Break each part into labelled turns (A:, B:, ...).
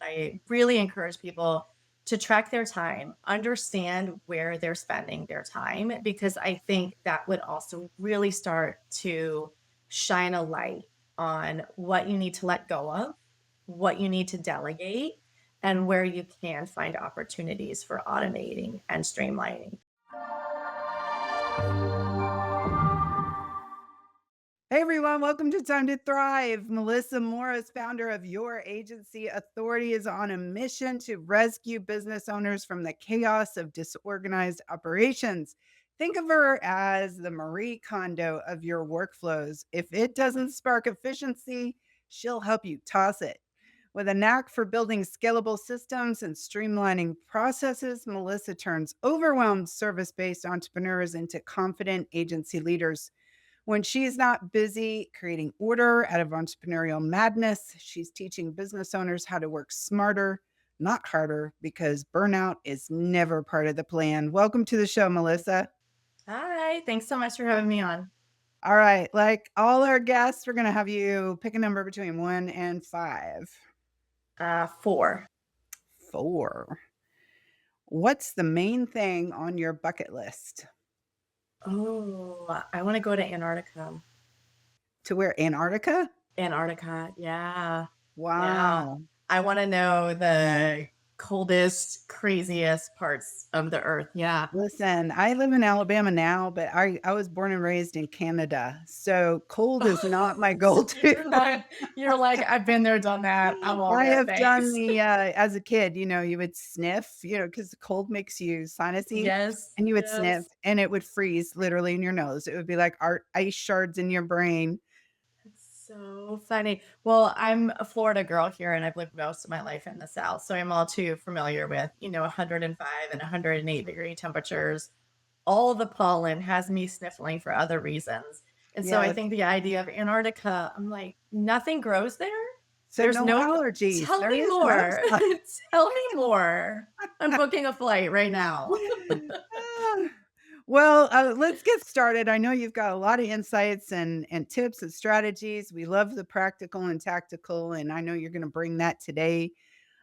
A: I really encourage people to track their time, understand where they're spending their time, because I think that would also really start to shine a light on what you need to let go of, what you need to delegate, and where you can find opportunities for automating and streamlining.
B: Hey everyone, welcome to Time to Thrive. Melissa Morris, founder of Your Agency Authority, is on a mission to rescue business owners from the chaos of disorganized operations. Think of her as the Marie Kondo of your workflows. If it doesn't spark efficiency, she'll help you toss it. With a knack for building scalable systems and streamlining processes, Melissa turns overwhelmed service based entrepreneurs into confident agency leaders. When she's not busy creating order out of entrepreneurial madness, she's teaching business owners how to work smarter, not harder, because burnout is never part of the plan. Welcome to the show, Melissa.
A: Hi, thanks so much for having me on.
B: All right, like all our guests, we're going to have you pick a number between 1 and 5.
A: 4.
B: 4. What's the main thing on your bucket list?
A: Oh, I want to go to Antarctica.
B: To where? Antarctica?
A: Antarctica, yeah. Yeah.
B: Wow.
A: I wanna know the coldest, craziest parts of the earth, yeah.
B: Listen, I live in Alabama now, but I was born and raised in Canada, so cold is not my go-to.
A: You're not you're like, "I've been there, done that. I'm all
B: I
A: good,
B: have done
A: thanks."
B: as a kid, you would sniff, because the cold makes you sinusy,
A: Yes,
B: and you would sniff,
A: yes.
B: and it would freeze literally in your nose. It would be like art ice shards in your brain.
A: That's so funny. Well, I'm a Florida girl here, and I've lived most of my life in the South, so I'm all too familiar with, 105 and 108-degree temperatures. All the pollen has me sniffling for other reasons. And so I
B: Yes.
A: think the idea of Antarctica, I'm like, nothing grows there?
B: So
A: There's
B: no
A: no
B: allergies.
A: tell
B: There
A: me
B: is no
A: more.
B: upside.
A: Tell me more. I'm booking a flight right now.
B: Ah, well, let's get started. I know you've got a lot of insights and tips and strategies. We love the practical and tactical, and I know you're going to bring that today.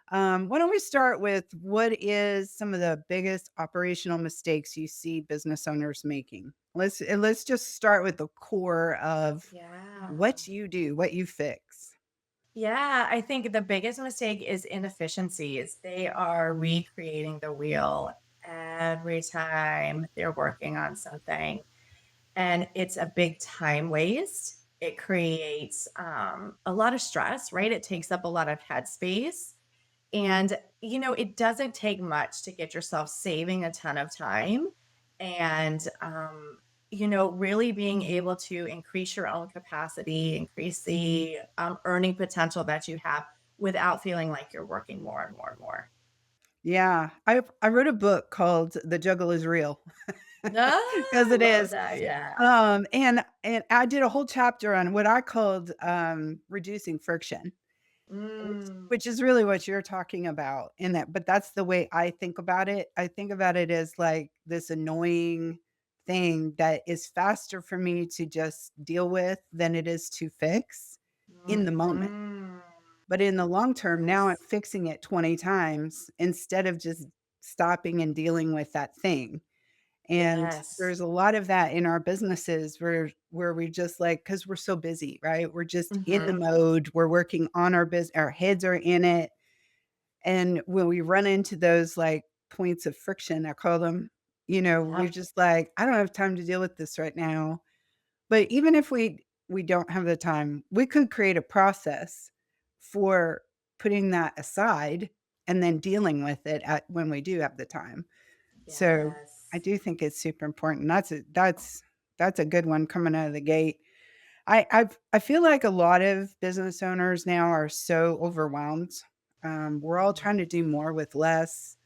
B: Why don't we start with what is some of the biggest operational mistakes you see business owners making? Let's just start with the core of
A: Yeah.
B: what you do, what you fix.
A: Yeah, I think the biggest mistake is inefficiencies. They are recreating the wheel every time they're working on something. And it's a big time waste. It creates a lot of stress, right? It takes up a lot of headspace. And, it doesn't take much to get yourself saving a ton of time and, really being able to increase your own capacity, increase the earning potential that you have without feeling like you're working more and more and more.
B: Yeah, I wrote a book called The Juggle is Real
A: Ah,
B: because
A: I
B: it
A: love
B: is.
A: that. Yeah.
B: And I did a whole chapter on what I called reducing friction.
A: Mm,
B: Which is really what you're talking about in that, but that's the way I think about it. I think about it as like this annoying thing that is faster for me to just deal with than it is to fix in the moment.
A: mhm.
B: But in the long term, now I'm
A: Yes.
B: fixing it 20 times instead of just stopping and dealing with that thing. And
A: Yes.
B: there's a lot of that in our businesses where we just like, because 'cause we're so busy, right? We're just in the
A: Mhm.
B: mode, we're working on our heads are in it, and when we run into those, like, points of friction, I call them, we're
A: Yep.
B: just like, "I don't have time to deal with this right now." But even if we don't have the time, we could create a process for putting that aside and then dealing with it at when we do have the time. So, I
A: Yes.
B: do think it's super important. That's a good one coming out of the gate. I feel like a lot of business owners now are so overwhelmed. We're all trying to do more with less,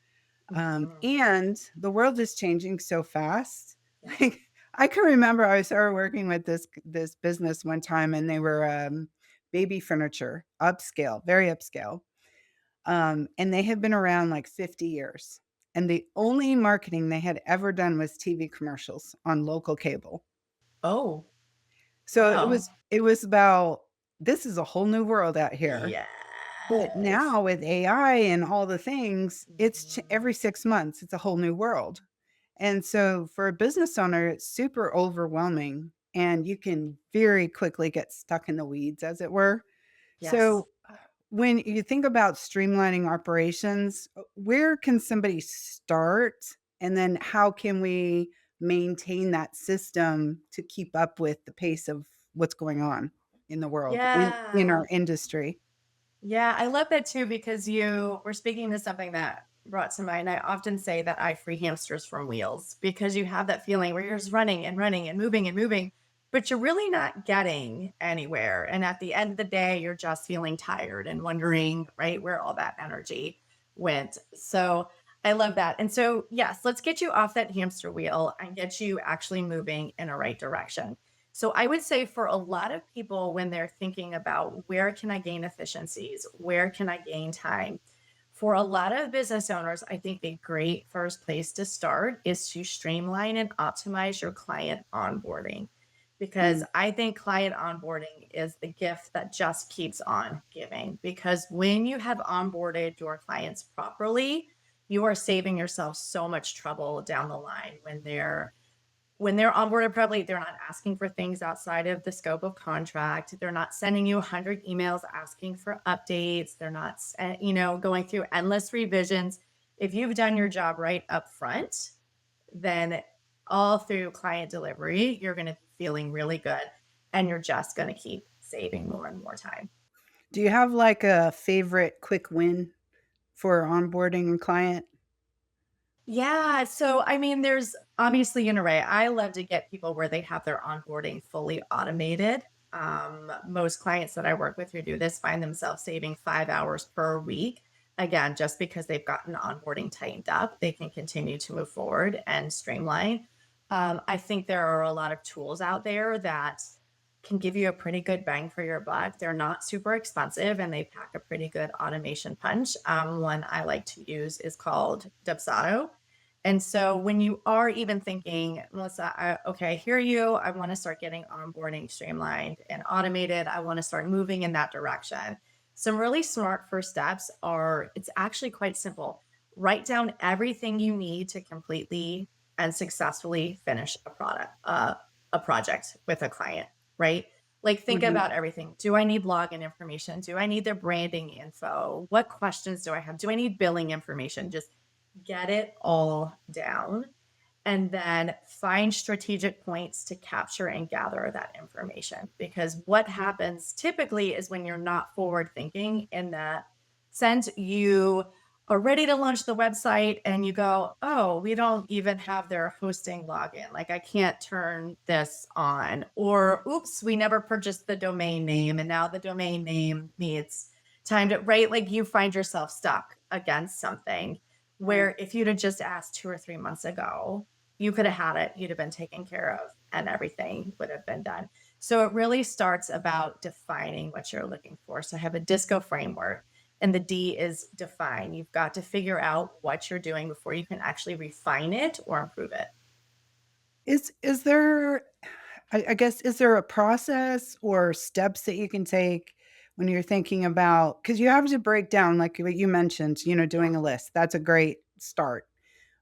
A: Mhm.
B: and the world is changing so fast.
A: Yep.
B: Like, I can remember I started working with this business one time, and they were, baby furniture, upscale, very upscale, and they had been around like 50 years, and the only marketing they had ever done was TV commercials on local cable.
A: Oh,
B: So it
A: wow.
B: was it was about, "This is a whole new world out here."
A: Yes.
B: But
A: Yes.
B: now with AI and all the things,
A: Mhm.
B: every 6 months, it's a whole new world. And so for a business owner, it's super overwhelming and you can very quickly get stuck in the weeds, as it were.
A: Yes.
B: So when you think about streamlining operations, where can somebody start? And then how can we maintain that system to keep up with the pace of what's going on in the world, in
A: Yeah.
B: our industry?
A: Yeah, I love that too because you were speaking to something that brought to mind. I often say that I free hamsters from wheels because you have that feeling where you're just running and running and moving, but you're really not getting anywhere. And at the end of the day, you're just feeling tired and wondering, right, where all that energy went. So I love that. And so, yes, let's get you off that hamster wheel and get you actually moving in a right direction. So I would say for a lot of people, when they're thinking about where can I gain efficiencies, where can I gain time? For a lot of business owners, I think a great first place to start is to streamline and optimize your client onboarding. Because
B: Mm.
A: I think client onboarding is the gift that just keeps on giving. Because when you have onboarded your clients properly, you are saving yourself so much trouble down the line when they're onboarded properly, they're not asking for things outside of the scope of contract. They're not sending you 100 emails asking for updates. They're not, going through endless revisions. If you've done your job right up front, then all through client delivery, you're going to be feeling really good and you're just going to keep saving more and more time.
B: Do you have like a favorite quick win for onboarding a client?
A: Yeah. So, I mean, there's obviously an array. I love to get people where they have their onboarding fully automated. Most clients that I work with who do this find themselves saving 5 hours per week. Again, just because they've gotten onboarding tightened up, they can continue to move forward and streamline. I think there are a lot of tools out there that can give you a pretty good bang for your buck. They're not super expensive and they pack a pretty good automation punch. One I like to use is called Dubsado, and so when you are even thinking, Melissa, okay, I hear you. I want to start getting onboarding streamlined and automated. I want to start moving in that direction. Some really smart first steps are it's actually quite simple. Write down everything you need to completely and successfully finish a project with a client, right? Like think
B: Mhm.
A: about everything. Do I need login information? Do I need their branding info? What questions do I have? Do I need billing information? Just get it all down and then find strategic points to capture and gather that information. Because what happens typically is when you're not forward thinking in that sense, you are ready to launch the website and you go, oh, we don't even have their hosting login. Like, I can't turn this on. Or, oops, we never purchased the domain name. And now the domain name needs time to, right? Like, you find yourself stuck against something
B: Right.
A: where if you'd have just asked 2 or 3 months ago, you could have had it, you'd have been taken care of, and everything would have been done. So it really starts about defining what you're looking for. So I have a disco framework, and the D is define. You've got to figure out what you're doing before you can actually refine it or improve it.
B: Is there I guess, is there a process or steps that you can take when you're thinking about? Because you have to break down, like what you mentioned,
A: Yeah.
B: doing a list. That's a great start.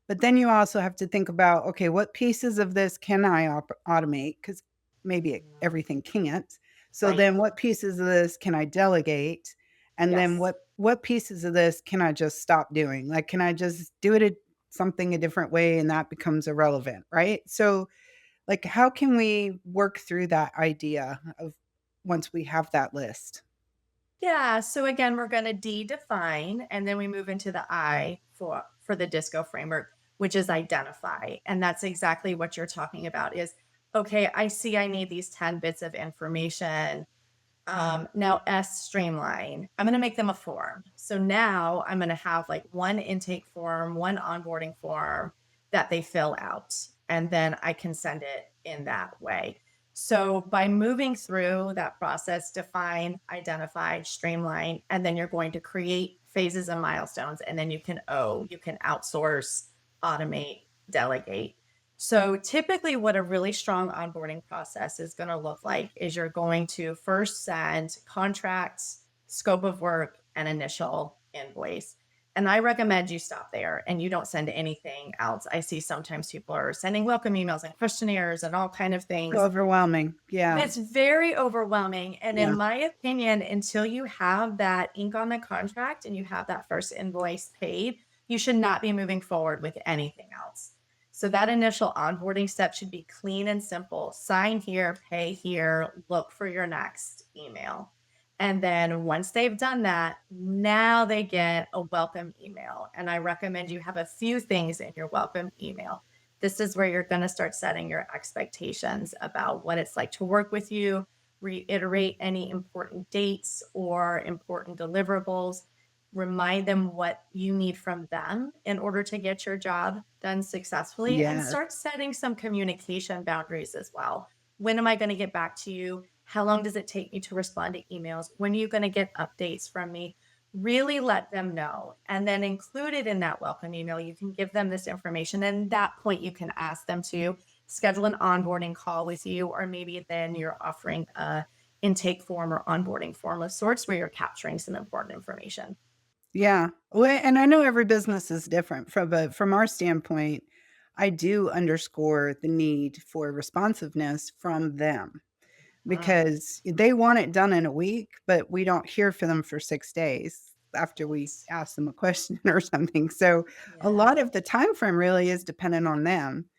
B: But then you also have to think about, okay, what pieces of this can I automate? Because maybe
A: Mhm.
B: everything can't. So
A: Right.
B: then what pieces of this can I delegate? And then
A: Yes.
B: what pieces of this can I just stop doing? Like, can I just do it something a different way and that becomes irrelevant, right? So like, how can we work through that idea of once we have that list?
A: Yeah. So again, we're going to D define, and then we move into the I for the disco framework, which is identify. And that's exactly what you're talking about is okay, I see I need these 10 bits of information. Now S streamline. I'm going to make them a form. So now I'm going to have like one intake form, one onboarding form that they fill out, and then I can send it in that way. So by moving through that process, define, identify, streamline, and then you're going to create phases and milestones, and then you can outsource, automate, delegate. So typically what a really strong onboarding process is going to look like is you're going to first send contracts, scope of work, an initial invoice. And I recommend you stop there and you don't send anything else. I see sometimes people are sending welcome emails and questionnaires and all kind of things.
B: Overwhelming. Yeah.
A: It's very overwhelming. And in
B: Yeah.
A: my opinion, until you have that ink on the contract and you have that first invoice paid, you should not be moving forward with anything else. So that initial onboarding step should be clean and simple. Sign here, pay here, look for your next email. And then once they've done that, now they get a welcome email. And I recommend you have a few things in your welcome email. This is where you're going to start setting your expectations about what it's like to work with you, reiterate any important dates or important deliverables, remind them what you need from them in order to get your job done successfully, and
B: Yes.
A: start setting some communication boundaries as well. When am I going to get back to you? How long does it take me to respond to emails? When are you going to get updates from me? Really let them know. And then included in that welcome email, you can give them this information. And at that point, you can ask them to schedule an onboarding call with you, or maybe then you're offering a intake form or onboarding form of sorts where you're capturing some important information.
B: Yeah. Well, and I know every business is different from our standpoint, I do underscore the need for responsiveness from them
A: Mm,
B: because they want it done in a week, but we don't hear from them for 6 days after we
A: yes.
B: ask them a question or something. So a
A: Yeah.
B: lot of the time frame really is dependent on them.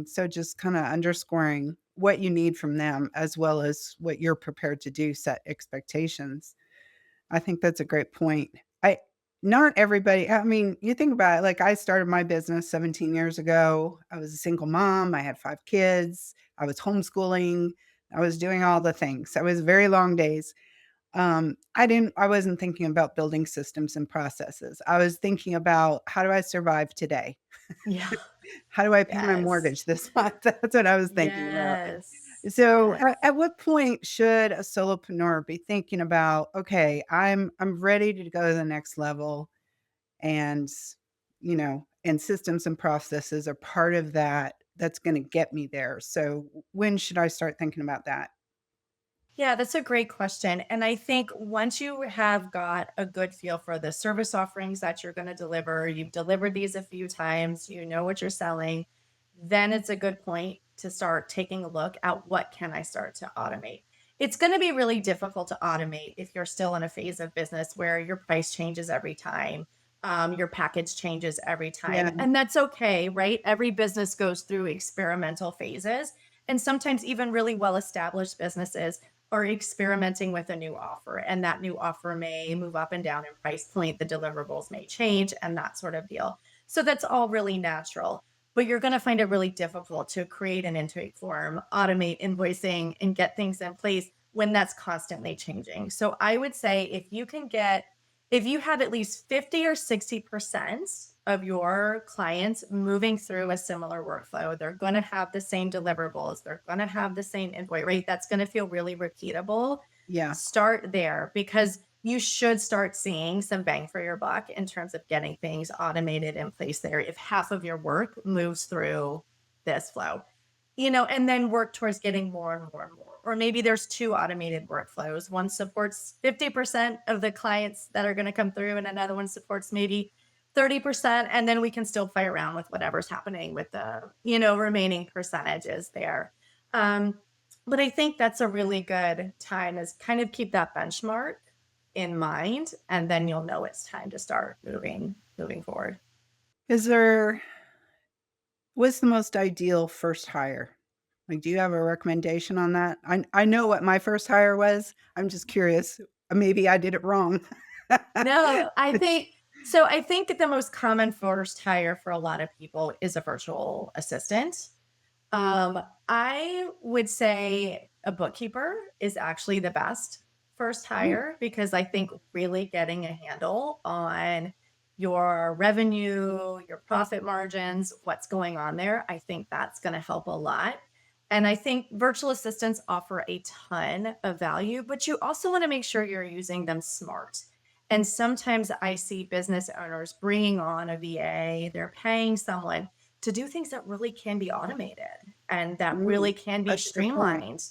B: So just kind of underscoring what you need from them as well as what you're prepared to do, set expectations. I think that's a great point. I Not everybody, I mean, you think about it, like, I started my business 17 years ago. I was a single mom, I had 5 kids, I was homeschooling, I was doing all the things. It was very long days. I wasn't thinking about building systems and processes. I was thinking about, "How do I survive today?
A: Yeah.
B: How do I pay my
A: Yes.
B: mortgage this month?" That's what I was thinking about.
A: Yes.
B: So,
A: Yes.
B: at what point should a solopreneur be thinking about, "Okay, I'm ready to go to the next level," and, and systems and processes are part of that that's gonna get me there. So, when should I start thinking about that?
A: Yeah, that's a great question. And I think once you have got a good feel for the service offerings that you're going to deliver, you've delivered these a few times, you know what you're selling, then it's a good point to start taking a look at what can I start to automate. It's going to be really difficult to automate if you're still in a phase of business where your price changes every time, your package changes every
B: Yeah,
A: time. And that's okay, right? Every business goes through experimental phases. And sometimes even really well established businesses are experimenting with a new offer, and that new offer may move up and down in price point, the deliverables may change, and that sort of deal. So that's all really natural, but you're going to find it really difficult to create an intake form, automate invoicing, and get things in place when that's constantly changing. So I would say if you have at least 50 or 60% of your clients moving through a similar workflow, they're going to have the same deliverables, they're going to have the same invoice rate. That's going to feel really repeatable.
B: yeah,
A: Start there because you should start seeing some bang for your buck in terms of getting things automated in place there if half of your work moves through this flow. And then work towards getting more and more and more. Or maybe there's two automated workflows. One supports 50% of the clients that are going to come through, and another one supports maybe 30%. And then we can still play around with whatever's happening with the remaining percentages there. Um, but I think that's a really good time is kind of keep that benchmark in mind, and then you'll know it's time to start moving forward.
B: is there what's the most ideal first hire? Like, do you have a recommendation on that? I know what my first hire was. I'm just curious. Maybe I did it wrong.
A: No, I think the most common first hire for a lot of people is a virtual assistant. I would say a bookkeeper is actually the best first
B: Ooh,
A: hire because I think really getting a handle on your revenue, your profit margins, what's going on there, I think that's going to help a lot. And I think virtual assistants offer a ton of value, but you also want to make sure you're using them smart. And sometimes I see business owners bringing on a VA, they're paying someone to do things that really can be automated and that
B: ooh,
A: really can be
B: that's a good point.
A: streamlined.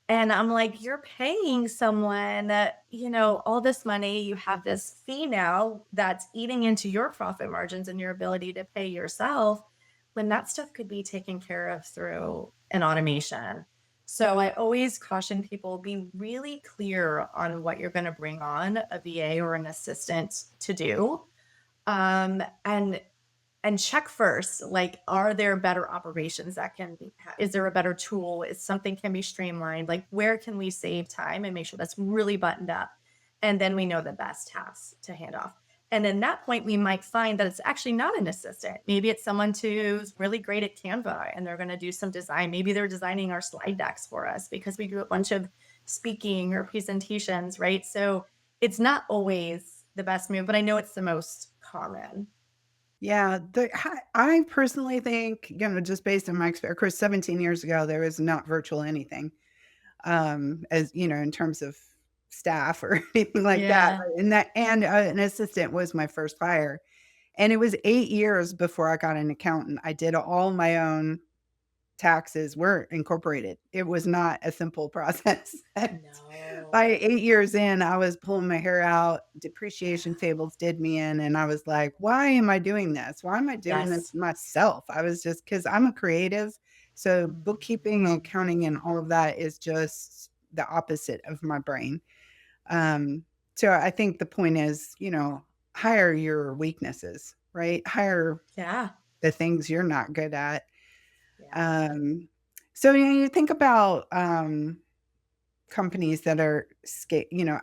A: And I'm like, you're paying someone, all this money. You have this fee now that's eating into your profit margins and your ability to pay yourself when that stuff could be taken care of through an automation. So I always caution people be really clear on what you're going to bring on a VA or an assistant to do. And check first, like, are there better operations that can be is there a better tool? Is something can be streamlined? Like, where can we save time and make sure that's really buttoned up? And then we know the best tasks to hand off. And in that point, we might find that it's actually not an assistant. Maybe it's someone who's really great at Canva and they're going to do some design. Maybe they're designing our slide decks for us because we do a bunch of speaking or presentations, right? So it's not always the best move, but I know it's the most common.
B: Yeah, I personally think, just based on my experience, of course, 17 years ago, there was not virtual anything, as in terms of staff or anything like that.
A: Yeah.
B: And an assistant was my first hire. And it was 8 years before I got an accountant. I did all my own taxes were incorporated. It was not a simple process. By
A: No.
B: 8 years in, I was pulling my hair out, depreciation tables did me in, and I was like, "Why am I doing this? Why am I doing this
A: Yes.
B: myself?" I was just because 'cause I'm a creative, so
A: Mhm.
B: bookkeeping and accounting and all of that is just the opposite of my brain. Um, so I think the point is, hire your weaknesses, right? Hire
A: Yeah.
B: the things you're not good at.
A: Yeah.
B: Um, so, you think about, companies that are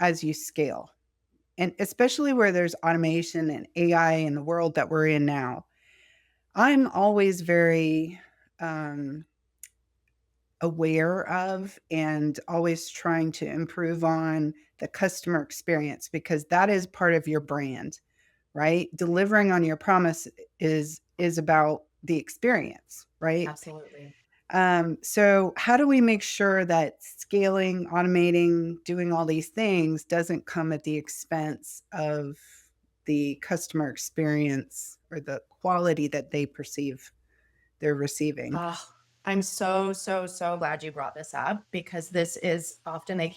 B: as you scale, and especially where there's automation and AI in the world that we're in now. I'm always very, um, aware of and always trying to improve on the customer experience because that is part of your brand, right? Delivering on your promise is about the experience, right?
A: Absolutely.
B: So how do we make sure that scaling, automating, doing all these things doesn't come at the expense of the customer experience or the quality that they perceive they're receiving?
A: Oh, I'm so, so, so glad you brought this up because this is often a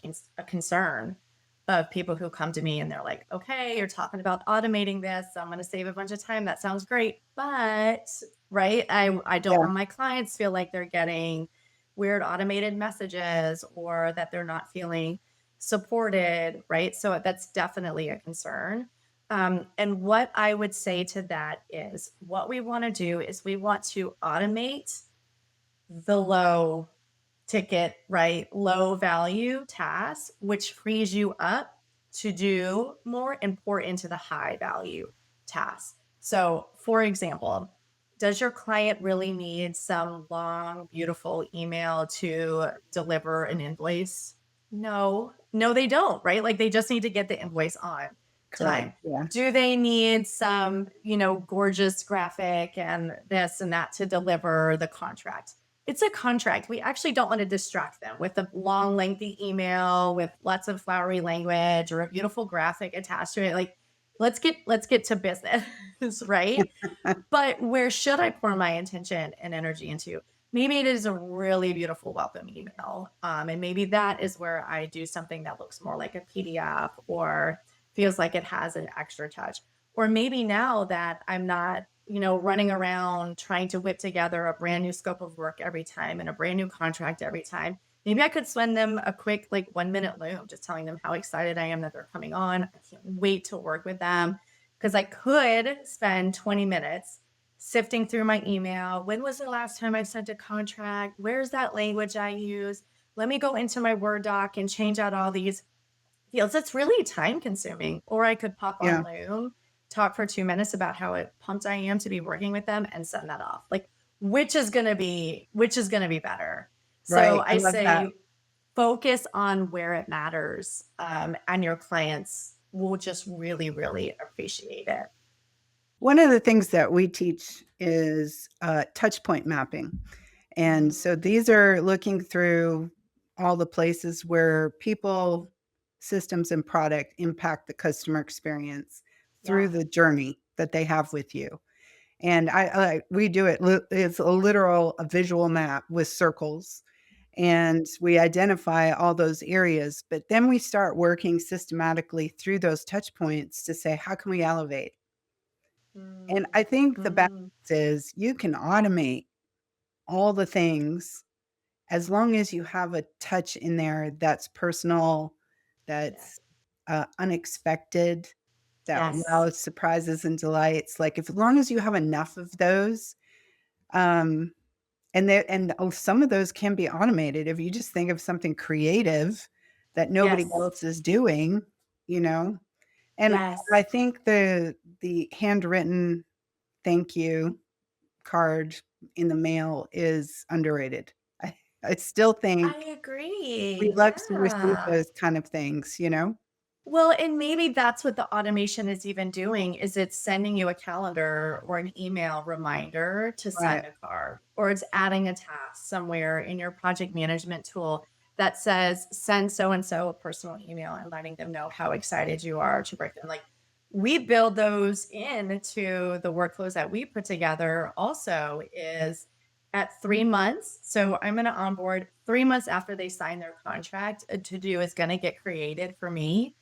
A: concern of people who come to me and they're like, okay, you're talking about automating this. I'm going to save a bunch of time. That sounds great. But, right, I don't
B: Yeah,
A: want my clients feel like they're getting weird automated messages or that they're not feeling supported, right? So that's definitely a concern. And what I would say to that is what we want to do is we want to automate the low ticket, right? Low value tasks, which frees you up to do more and pour into the high value tasks. So, for example, does your client really need some long, beautiful email to deliver an invoice? No, no, they don't, right? Like they just need to get the invoice on
B: correct.
A: time.
B: Yeah.
A: Do they need some, gorgeous graphic and this and that to deliver the contract? It's a contract. We actually don't want to distract them with a long, lengthy email with lots of flowery language or a beautiful graphic attached to it. Like, let's get to business, right? But where should I pour my attention and energy into? Maybe it is a really beautiful welcome email. And maybe that is where I do something that looks more like a PDF or feels like it has an extra touch. Or maybe now that I'm not, running around trying to whip together a brand new scope of work every time and a brand new contract every time, maybe I could send them a quick, like 1 minute loom, just telling them how excited I am that they're coming on. I can't wait to work with them because I could spend 20 minutes sifting through my email. When was the last time I sent a contract? Where's that language I use? Let me go into my Word doc and change out all these fields. It's really time consuming. Or I could pop on
B: Yeah.
A: Loom, talk for 2 minutes about how pumped I am to be working with them and send that off. Like which is gonna be better. So
B: Right. I
A: I
B: love that.
A: say focus on where it matters. And your clients will just really, really appreciate it.
B: One of the things that we teach is touch point mapping. And so
A: Mm,
B: these are looking through all the places where people, systems, and product impact the customer experience through
A: yeah.
B: the journey that they have with you. And we do it. It's a visual map with circles, and we identify all those areas, but then we start working systematically through those touch points to say, "How can we elevate?" And I
A: Mm,
B: think the balance
A: mm,
B: is you can automate all the things as long as you have a touch in there that's personal,
A: yeah.
B: that's, unexpected, that
A: Yes.
B: allows surprises and delights, like, if as long as you have enough of those, um, and some of those can be automated if you just think of something creative that nobody
A: Yes.
B: else is doing, you know? And I
A: Yes.
B: think the handwritten thank you card in the mail is underrated. I still
A: I
B: think we
A: agree.
B: love to receive
A: Yeah.
B: those kind of things, you know?
A: Well, and maybe that's what the automation is even doing is it's sending you a calendar or an email reminder to
B: Right,
A: send a card, or it's adding a task somewhere in your project management tool that says send so and so a personal email and letting them know how excited you are to work them. Like we build those into the workflows that we put together also is at 3 months. So I'm going to onboard 3 months after they sign their contract. A to do is going to get created for me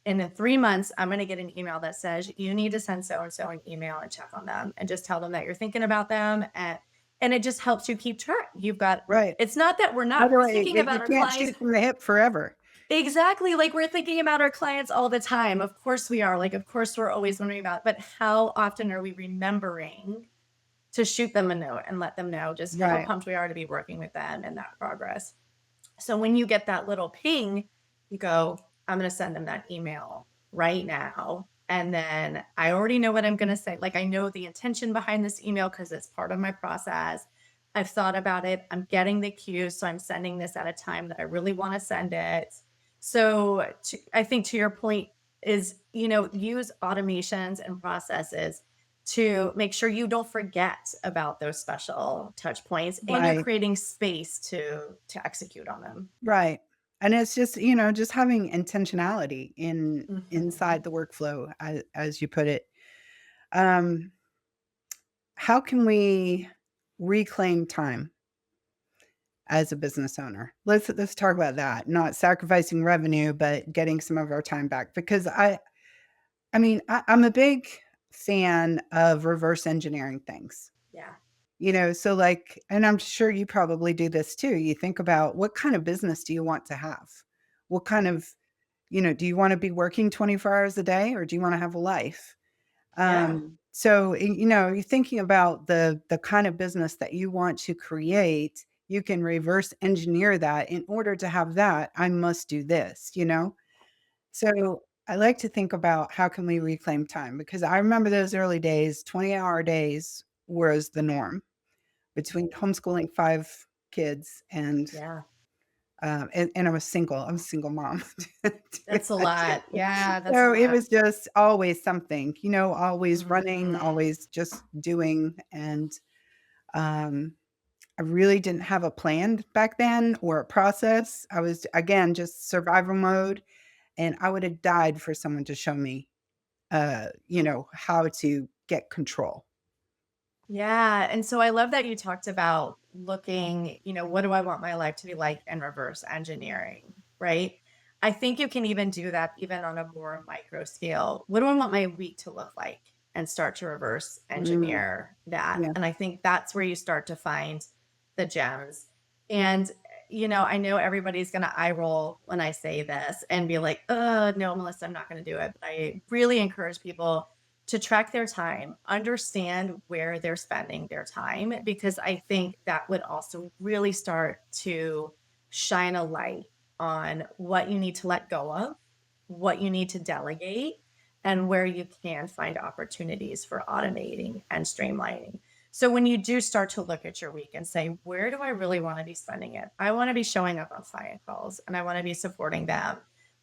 A: and in 3 months, I'm going to get an email that says, you need to send so and so an email and check on them and just tell them that you're thinking about them. And it just helps you keep track. You've got,
B: right.
A: it's not that we're
B: Otherwise,
A: thinking
B: you
A: about our
B: can't
A: clients.
B: shoot from the hip forever.
A: Exactly. Like we're thinking about our clients all the time. Of course we are. Like, of course we're always wondering about, but how often are we remembering to shoot them a note and let them know just how
B: Right,
A: pumped we are to be working with them and that progress? So when you get that little ping, you go, I'm going to send them that email right now. And then I already know what I'm going to say. Like I know the intention behind this email because it's part of my process. I've thought about it. I'm getting the cues. So I'm sending this at a time that I really want to send it. So I think to your point is, use automations and processes to make sure you don't forget about those special touch points and you're
B: right,
A: creating space to execute on them.
B: right. And it's just, just having intentionality inside
A: Mhm.
B: the workflow, as you put it. Um, how can we reclaim time as a business owner? Let's talk about that. Not sacrificing revenue, but getting some of our time back because I'm a big fan of reverse engineering things.
A: Yeah.
B: So like, and I'm sure you probably do this too. You think about what kind of business do you want to have? What kind of, do you want to be working 24 hours a day or do you want to have a life?
A: Yeah.
B: So, you're thinking about the kind of business that you want to create, you can reverse engineer that in order to have that, I must do this. So I like to think about how can we reclaim time because I remember those early days, 20-hour days was the norm between homeschooling 5 kids
A: Yeah.
B: and I was single. I was a single mom.
A: That's a lot. Yeah, that's a
B: So it
A: lot.
B: was just always something, always running,
A: Mhm.
B: always just doing. And um, I really didn't have a plan back then or a process. I was, again, just survival mode. And I would have died for someone to show me, how to get control.
A: Yeah, and so I love that you talked about looking, what do I want my life to be like and reverse engineering, right? I think you can even do that even on a more micro scale. What do I want my week to look like? And start to reverse
B: Mm,
A: engineer that.
B: yeah.
A: And I think that's where you start to find the gems. And, I know everybody's going to eye roll when I say this and be like, no, Melissa, I'm not going to do it. But I really encourage people to track their time, understand where they're spending their time, because I think that would also really start to shine a light on what you need to let go of, what you need to delegate, and where you can find opportunities for automating and streamlining. So when you do start to look at your week and say, where do I really want to be spending it? I want to be showing up on client calls and I want to be supporting them.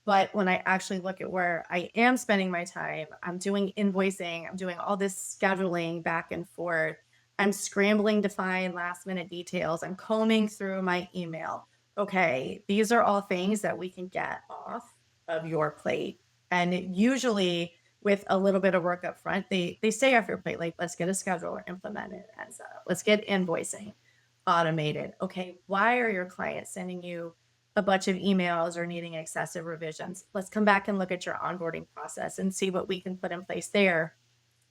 A: But when I actually look at where I am spending my time, I'm doing invoicing, I'm doing all this scheduling back and forth. I'm scrambling to find last minute details. I'm combing through my email. Okay, these are all things that we can get off of your plate. And usually with a little bit of work up front, they stay off your plate. Like, let's get a scheduler implemented and set up. Let's get invoicing. automated. Okay, why are your clients sending you a bunch of emails or needing excessive revisions? Let's come back and look at your onboarding process and see what we can put in place there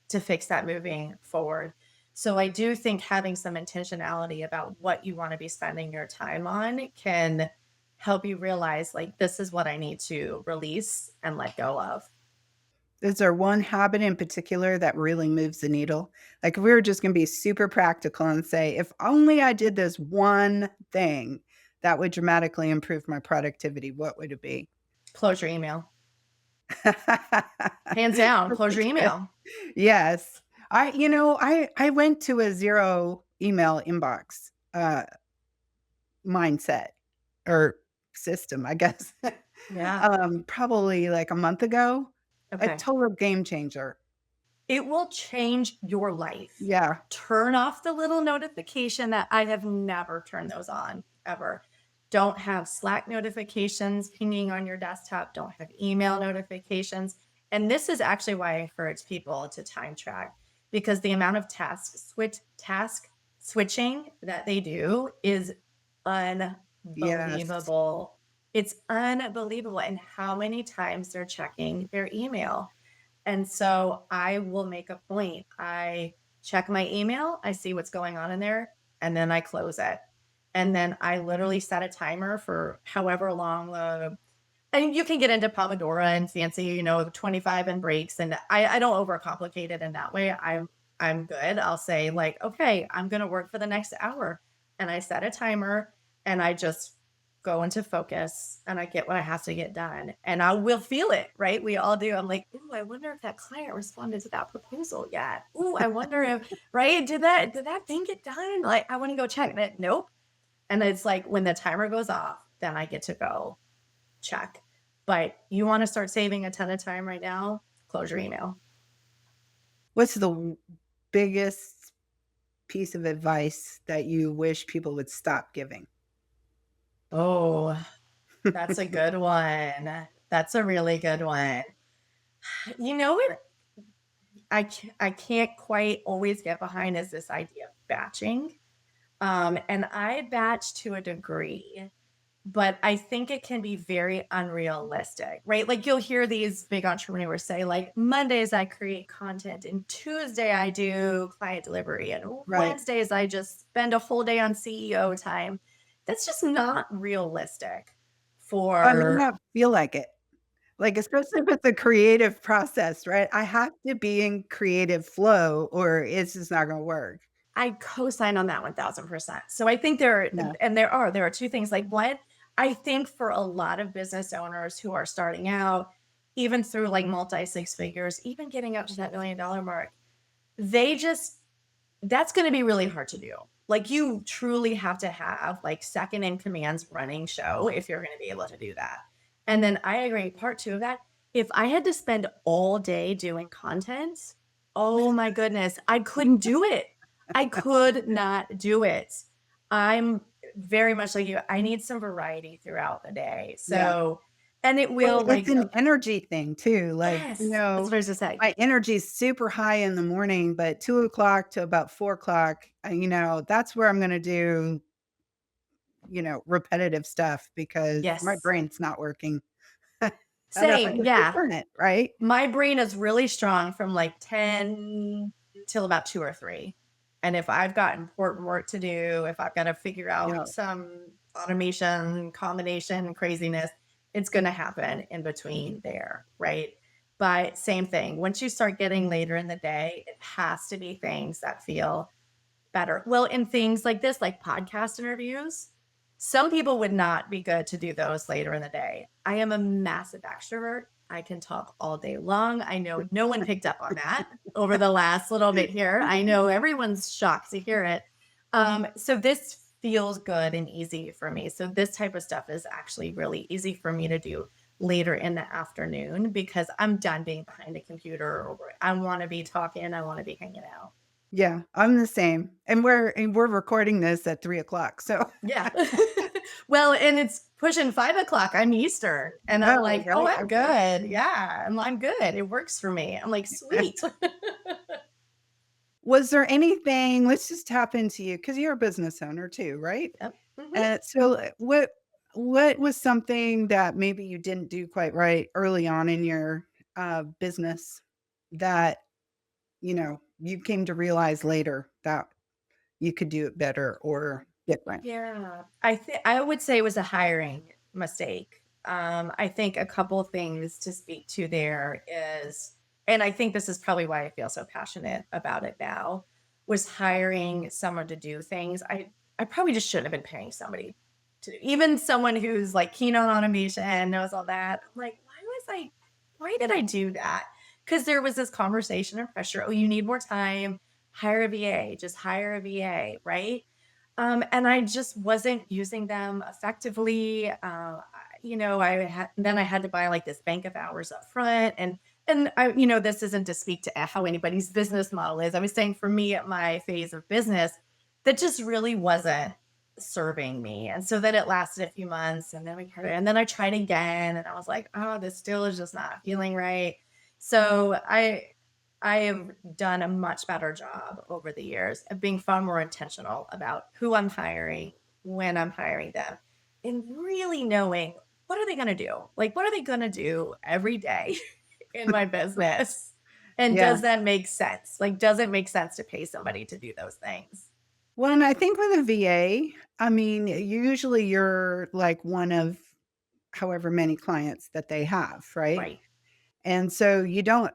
A: to fix that moving forward. So I do think having some intentionality about what you want to be spending your time on can help you realize like this is what I need to release and let go of.
B: Is there one habit in particular that really moves the needle? Like, if we were just gonna be super practical and say, "If only I did this one thing that would dramatically improve my productivity," what would it be?
A: Close your email. Hands down, close your
B: Really good.
A: email.
B: Yes. I went to a 0 email inbox, mindset or system, I guess,
A: Yeah.
B: probably like a month ago. A
A: Okay.
B: total game changer.
A: It will change your life.
B: Yeah.
A: Turn off the little notification that I have never turned those on ever. Don't have Slack notifications pinging on your desktop. Don't have email notifications. And this is actually why I encourage people to time track because the amount of task switching that they do is
B: Yes.
A: unbelievable. It's unbelievable. And how many times they're checking their email. And so I will make a point. I check my email, I see what's going on in there, and then I close it. And then I literally set a timer for however long the and you can get into Pomodoro and fancy, 25 and breaks. And I don't overcomplicate it in that way. I'm good. I'll say like, okay, I'm gonna work for the next hour. And I set a timer and I just go into focus and I get what I have to get done. And I will feel it, right? We all do. I'm like, ooh, I wonder if that client responded to that proposal yet. Ooh, I wonder if, right? Did that thing get done? Like, I want to go check it. Nope. And it's like when the timer goes off, then I get to go check. But you want to start saving a ton of time right now, close your email.
B: What's the biggest piece of advice that you wish people would stop giving?
A: Oh, that's a good one. That's a really good one. You know what I can't quite always get behind is this idea of batching. And I batch to a degree, but I think it can be very unrealistic, right? Like you'll hear these big entrepreneurs say, like, Mondays I create content, and Tuesday I do client delivery, and
B: Right.
A: Wednesdays I just spend a whole day on CEO time. That's just not realistic
B: I may
A: for
B: not feel like it. Like, especially with the creative process, right? I have to be in creative flow or it's just not gonna work.
A: I co-sign on that 1000%. So I think there
B: Yeah.
A: and there are two things. Like one, I think for a lot of business owners who are starting out, even through like multi six figures, even getting up to that $1 million mark, they just that's going to be really hard to do. Like you truly have to have like second in commands running show if you're going to be able to do that. And then I agree, part two of that, if I had to spend all day doing content, oh my goodness, I couldn't do it. I could not do it. I'm very much like you. I need some variety throughout the day.
B: Yeah.
A: So, and it
B: Well,
A: will
B: it's
A: like,
B: an energy thing too, like,
A: yes, that's what I was just saying.
B: my energy is super high in the morning, but 2 o'clock to about 4 o'clock, that's where I'm gonna do, repetitive stuff because my
A: Yes.
B: brain's not working. And if I
A: Same.
B: can
A: Yeah.
B: discern it, right?
A: My brain is really strong from like 10 till about 2 or 3. And if I've got important work to do, if I've got to figure
B: Yeah.
A: out some automation, combination, craziness, it's going to happen in between there, right? But same thing. Once you start getting later in the day, it has to be things that feel better. Well, in things like this, like podcast interviews, some people would not be good to do those later in the day. I am a massive extrovert. I can talk all day long. I know no one picked up on that over the last little bit here. I know everyone's shocked to hear it. So this feels good and easy for me. So this type of stuff is actually really easy for me to do later in the afternoon because I'm done being behind a computer or I want to be talking, I want to be hanging out.
B: Yeah, I'm the same, and we're recording this at 3 o'clock. So
A: Yeah. Well, and it's pushing 5 o'clock. I'm Eastern. And I'm
B: oh,
A: like, oh,
B: right,
A: I'm
B: okay.
A: good. Yeah. I'm good. It works for me. I'm like, sweet.
B: Was there anything, let's just tap into you because you're a business owner too, right?
A: Yep. Mhm.
B: So what was something that maybe you didn't do quite right early on in your, business that, you came to realize later that you could do it better or different?
A: Yeah, I would say it was a hiring mistake. I think a couple things to speak to there is, and I think this is probably why I feel so passionate about it now, was hiring someone to do things. I probably just shouldn't have been paying somebody to, even someone who's like keen on automation, knows all that. I'm like, why did I do that? Because there was this conversation and pressure. Oh, you need more time. Hire a VA. Just hire a VA, right? And I just wasn't using them effectively. I had to buy like this bank of hours up front, and this isn't to speak to how anybody's business model is. I was saying for me at my phase of business, that just really wasn't serving me, and so then it lasted a few months, and then I tried again, and I was like, oh, this still is just not feeling right. So I have done a much better job over the years of being far more intentional about who I'm hiring, when I'm hiring them, and really knowing what are they going to do? Like, what are they going to do every day in my business? And
B: Yeah.
A: does that make sense? Like, does it make sense to pay somebody to do those things?
B: Well, and I think with a VA, I mean, usually you're like one of however many clients that they have, right?
A: Right.
B: And so you don't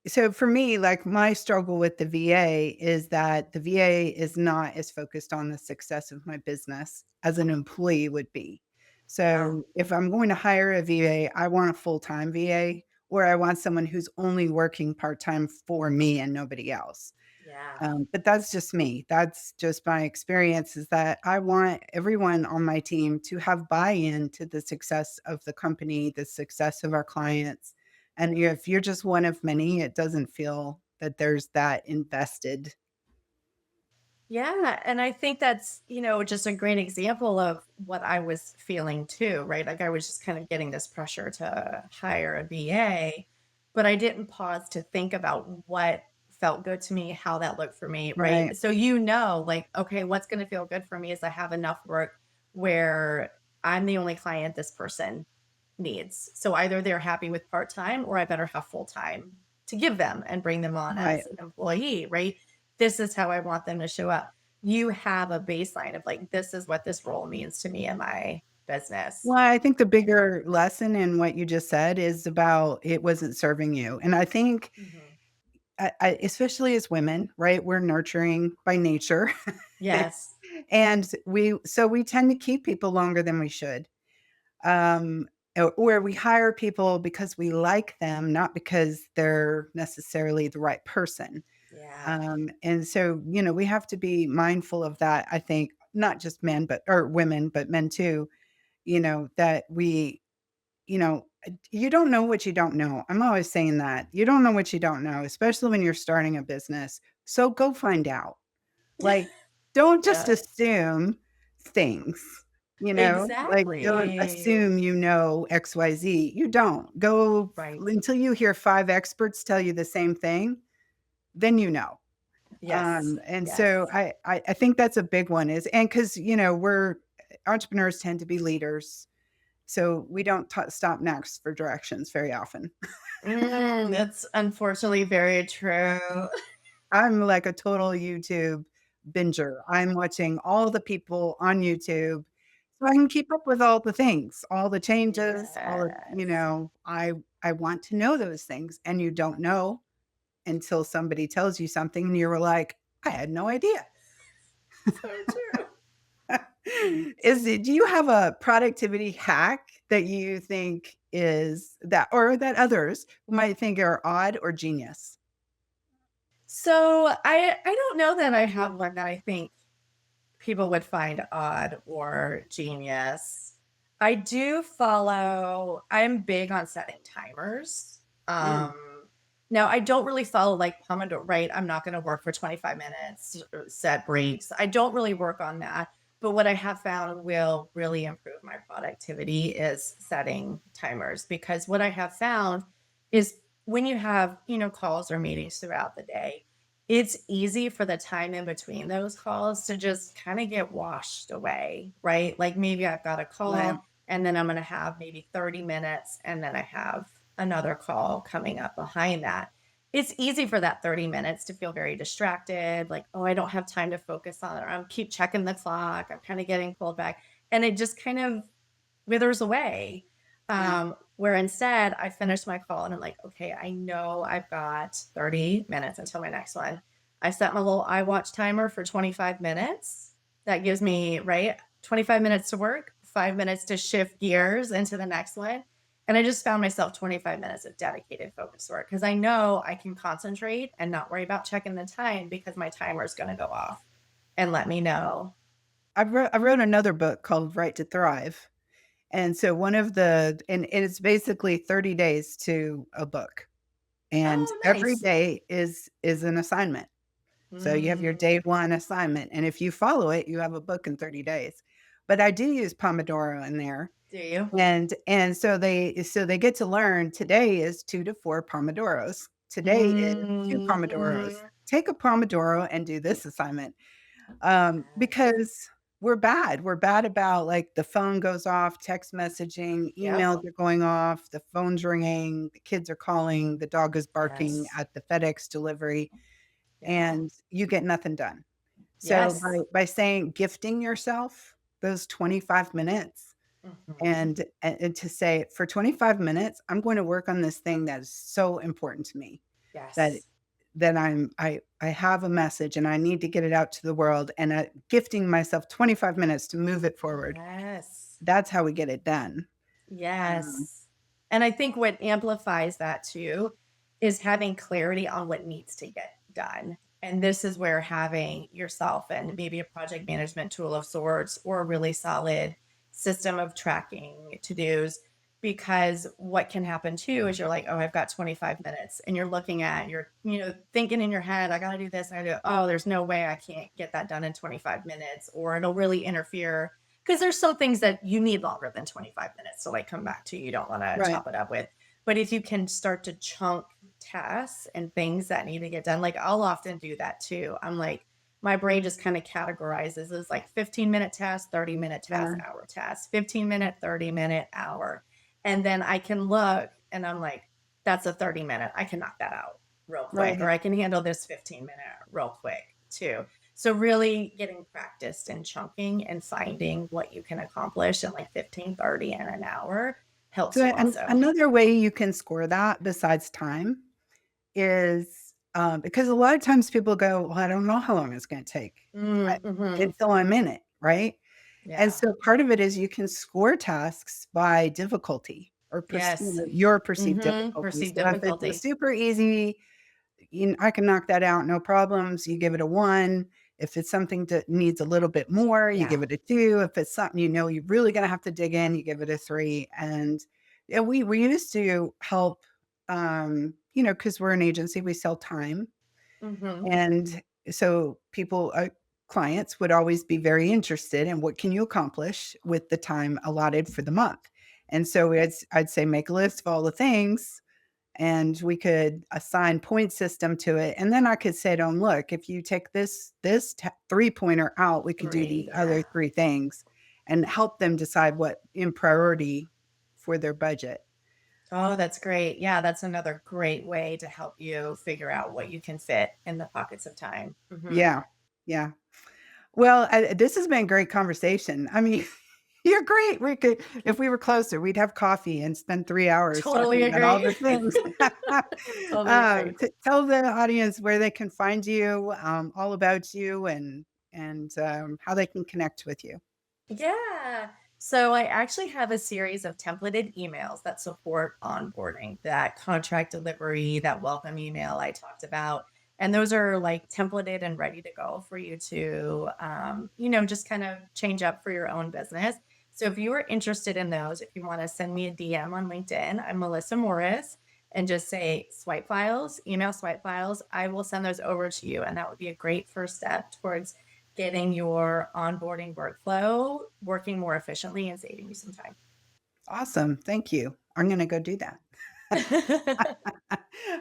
B: so for me, like my struggle with the VA is that the VA is not as focused on the success of my business as an employee would be.
A: Yeah.
B: So if I'm going to hire a VA, I want a full-time VA or I want someone who's only working part-time for me and nobody else.
A: Yeah.
B: But that's just me. That's just my experience is that I want everyone on my team to have buy-in to the success of the company, the success of our clients. And if you're just one of many, it doesn't feel that there's that invested.
A: Yeah, and I think that's, just a great example of what I was feeling too, right? Like I was just kind of getting this pressure to hire a VA, but I didn't pause to think about what felt good to me, how that looked for me,
B: Right,
A: right? So like, okay, what's going to feel good for me is I have enough work where I'm the only client this person needs. So either they're happy with part-time or I better have full-time to give them and bring them on
B: right.
A: as an employee, right? This is how I want them to show up. You have a baseline of like, this is what this role means to me in my business.
B: Well, I think the bigger lesson in what you just said is about it wasn't serving you. And I think
A: Mhm.
B: especially as women, right? We're nurturing by nature.
A: Yes.
B: And we tend to keep people longer than we should. Or we hire people because we like them, not because they're necessarily the right person.
A: Yeah.
B: And so, we have to be mindful of that. I think not just men, but or women, but men too. That you don't know what you don't know. I'm always saying that you don't know what you don't know, especially when you're starting a business. So go find out. Like, don't just
A: Yeah.
B: assume things, like, don't
A: Exactly.
B: assume XYZ. You don't. Go
A: Right.
B: until you hear 5 experts tell you the same thing, then you know.
A: Yes.
B: And so
A: Yes.
B: I think that's a big one is and because we're entrepreneurs tend to be leaders, so we don't stop next for directions very often.
A: That's unfortunately very true.
B: I'm like a total YouTube binger. I'm watching all the people on YouTube so I can keep up with all the things, all the changes, all of
A: Yes.
B: I want to know those things, and you don't know until somebody tells you something and you're like, "I had no idea."
A: So true.
B: Do you have a productivity hack that you think is that or that others might think are odd or genius?
A: So I don't know that I have one that I think people would find odd or genius. I'm big on setting timers.
B: Mm,
A: Now I don't really follow like Pomodoro, right? I'm not going to work for 25 minutes, or set breaks. I don't really work on that. But what I have found will really improve my productivity is setting timers because what I have found is when you have, calls or meetings throughout the day, it's easy for the time in between those calls to just kind of get washed away, right? Like maybe I've got a
B: Right.
A: call and then I'm going to have maybe 30 minutes and then I have another call coming up behind that. It's easy for that 30 minutes to feel very distracted, like, oh, I don't have time to focus on it. Or I'm keep checking the clock. I'm kind of getting pulled back. And it just kind of withers away.
B: Yeah.
A: Where instead I finish my call and I'm like, okay, I know I've got 30 minutes until my next one. I set my little iWatch timer for 25 minutes. That gives me, right, 25 minutes to work, 5 minutes to shift gears into the next one. And I just found myself 25 minutes of dedicated focus work because I know I can concentrate and not worry about checking the time because my timer is going to go off and let me know.
B: I wrote another book called Right to Thrive. And so one of the and it's basically 30 days to a book. And
A: Oh,
B: every
A: nice.
B: day is an assignment. So you have your day
A: Mm,
B: 1 assignment, and if you follow it, you have a book in 30 days. But I do use Pomodoro in there,
A: do you?
B: and so they get to learn today is 2 to 4 Pomodoros. Today is 2
A: Mm,
B: Pomodoros.
A: mhm.
B: Take a Pomodoro and do this assignment.
A: Yes.
B: Because we're bad. We're bad about, like, the phone goes off, text messaging,
A: Yep.
B: emails are going off, the phone's ringing, the kids are calling, the dog is barking
A: Yes.
B: at the FedEx delivery,
A: Yeah.
B: and you get nothing done. So by
A: Yes.
B: by saying gifting yourself those 25 minutes
A: Mhm.
B: and to say, "For 25 minutes, I'm going to work on this thing that is so important to me, that
A: Yes.
B: that I have a message and I need to get it out to the world," and, gifting myself 25 minutes to move it forward.
A: Yes.
B: That's how we get it done. Um,
A: Yes. And I think what amplifies that too is having clarity on what needs to get done. And this is where having yourself and maybe a project management tool of sorts or a really solid system of tracking to dos. Because what can happen too is you're like, oh, I've got 25 minutes, and you're looking at, you're, thinking in your head, I got to do this. I do, oh, there's no way I can't get that done in 25 minutes, or it'll really interfere because there's some things that you need longer than 25 minutes to like come back to. You don't want to
B: right,
A: chop it up with. But if you can start to chunk tasks and things that need to get done, like I'll often do that too. I'm like, my brain just kind of categorizes as like 15-minute task, 30-minute task,
B: yeah,
A: hour task, 15-minute, 30-minute, hour. And then I can look and I'm like, that's a 30-minute. I can knock that out real quick, or
B: right.
A: I can handle this 15-minute real quick too. So really getting practiced and chunking and finding what you can accomplish in like 15, 30, and an hour helps
B: So,
A: you
B: and
A: also.
B: another way you can score that besides time is, because a lot of times people go, "Well, I don't know how long it's gonna take I
A: Mhm.
B: until I'm in it," right? And
A: Yeah.
B: so part of it is you can score tasks by difficulty or
A: Yes.
B: your perceived difficulty.
A: Perceived
B: So if it's
A: difficulty.
B: super easy, I can knock that out, no problems. You give it a 1. If it's something that needs a little bit more, you
A: Yeah.
B: give it a 2. If it's something you know you're really gonna have to dig in, you give it a 3. And, yeah, we used to help, because we're an agency, we sell time.
A: Mhm.
B: And so clients would always be very interested in what can you accomplish with the time allotted for the month. And so I'd say make a list of all the things and we could assign point system to it. And then I could say to them, look, if you take this 3 pointer out, we could do these
A: 3,
B: other
A: yeah.
B: 3 things and help them decide what in priority for their budget.
A: Oh, that's great. Yeah, that's another great way to help you figure out what you can fit in the pockets of time. Mhm.
B: Yeah. Yeah. Well, this has been a great conversation. I mean, you're great. We could if we were closer, we'd have coffee and spend 3 hours
A: Totally
B: talking about all
A: agree.
B: the things.
A: Totally agree.
B: Tell the audience where they can find you, all about you, and how they can connect with you.
A: Yeah. So I actually have a series of templated emails that support onboarding, that contract delivery, that welcome email I talked about. And those are like templated and ready to go for you to, just kind of change up for your own business. So if you are interested in those, if you want to send me a DM on LinkedIn, I'm Melissa Morris, and just say swipe files, email swipe files, I will send those over to you. And that would be a great first step towards getting your onboarding workflow working more efficiently and saving you some time.
B: Awesome. Thank you. I'm gonna go do that.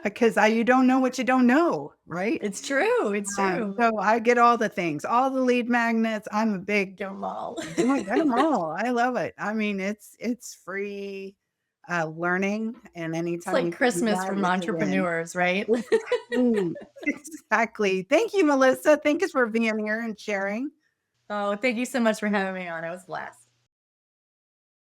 B: Because you don't know what you don't know, right?
A: It's true, it's true.
B: So I get all the things, all the lead magnets. I'm a big
A: Get 'em all.
B: yeah, get 'em all. I love it. I mean, it's free, learning, and
A: It's
B: anytime
A: like
B: you can do
A: Christmas
B: that,
A: from
B: it's a win.
A: entrepreneurs, right?
B: Exactly. Exactly. Thank you, Melissa. Thank you for being here and sharing.
A: Oh, thank you so much for having me on. It was a blast.